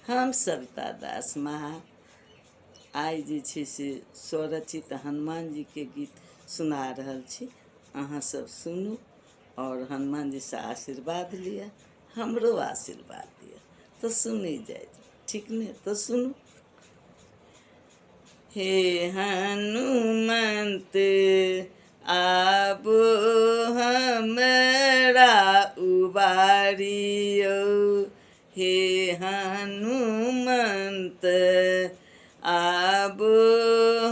हम सविता दास महा आइ जे छै से स्वरचित हनुमान जी के गीत सुना रहल छी। अहाँ सब सुनू और हनुमान जी से आशीर्वाद लिया, हमरो आशीर्वाद दिया। तो सुनी जाए, ठीक ने? तो सुनू। हे हनुमंत आबो हमरा उबारियो, हे हनुमंत आबो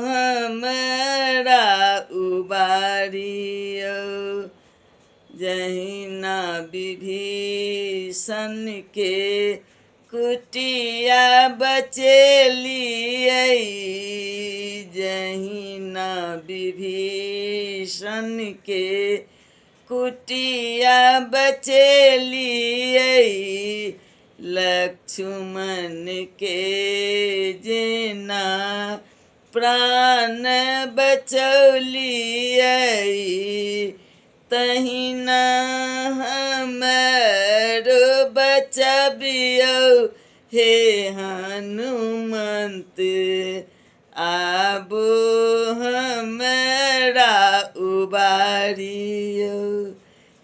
हमरा उबारियो। जहिना विभीषण के कुटिया बचेलियै, जहिना विभीषण के कुटिया बचेलियै, लक्ष्मण के जेना प्राण बचौलियै, तहिना हमरो बचबियौ, हे हनुमंत आबो हमरा उबारियो,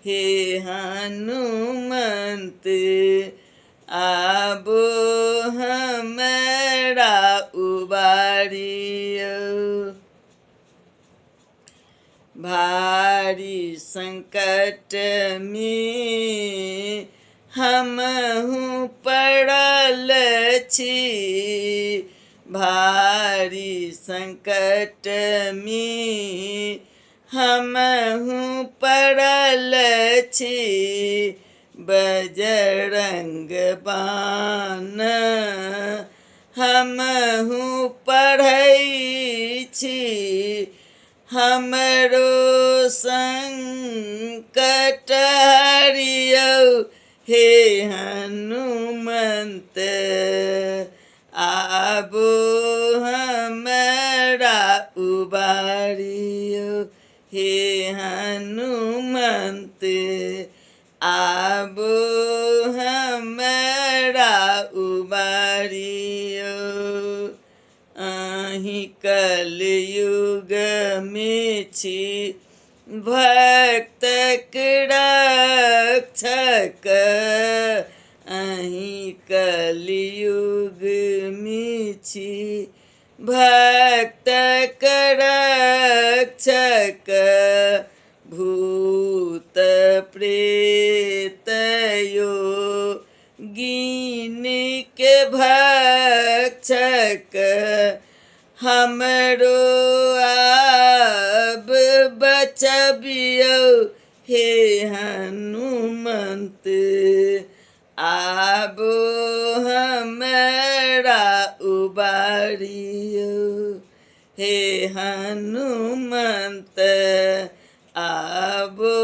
हे हनुमंत आबो हमरा उबारियो। भारी संकट में हमहु पड़ल छी, भारी संकट में हमहु पड़ल छी, बजरंग बाण हमहु पढ़ै छी, हमरो संकट हरियौ, हे हनुमंत आबो हमरा उबारियो, हे हनुमंत आबो हमरा उबारियो। अहि कलयुग में छी भक्तक रक्षक, अहि कलयुग में छी भक्तक रक्षक, भूत प्रेत योगीन के भक्षक, हमरो आब बचबियौ, हे हनुमंत आबो हमरा उबारियो, हे हनुमंत आबो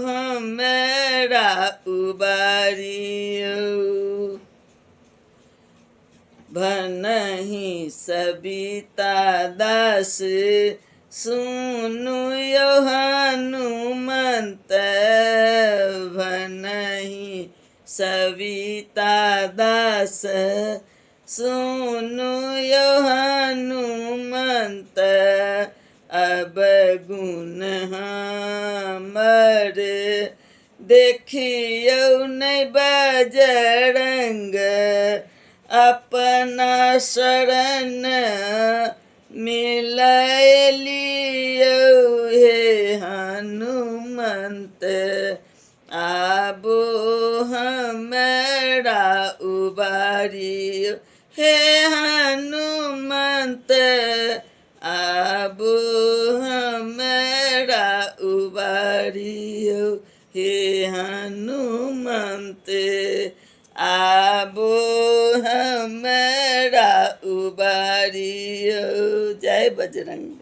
हमरा उबारियो। भनहि सविता दास सुनु यो हनुमंत, भनहि सविता दास सुनु यो हनुमंत, अब गुण हमर देखियौ नै बजरंग, अपना शरण मिलैलियौ, हे हनुमंत आबो हमरा उबारियो, हे हनुमंत आबो हमरा उबारियो, हे हनुमंत आबो हमरा उबारियो। जय बजरंग।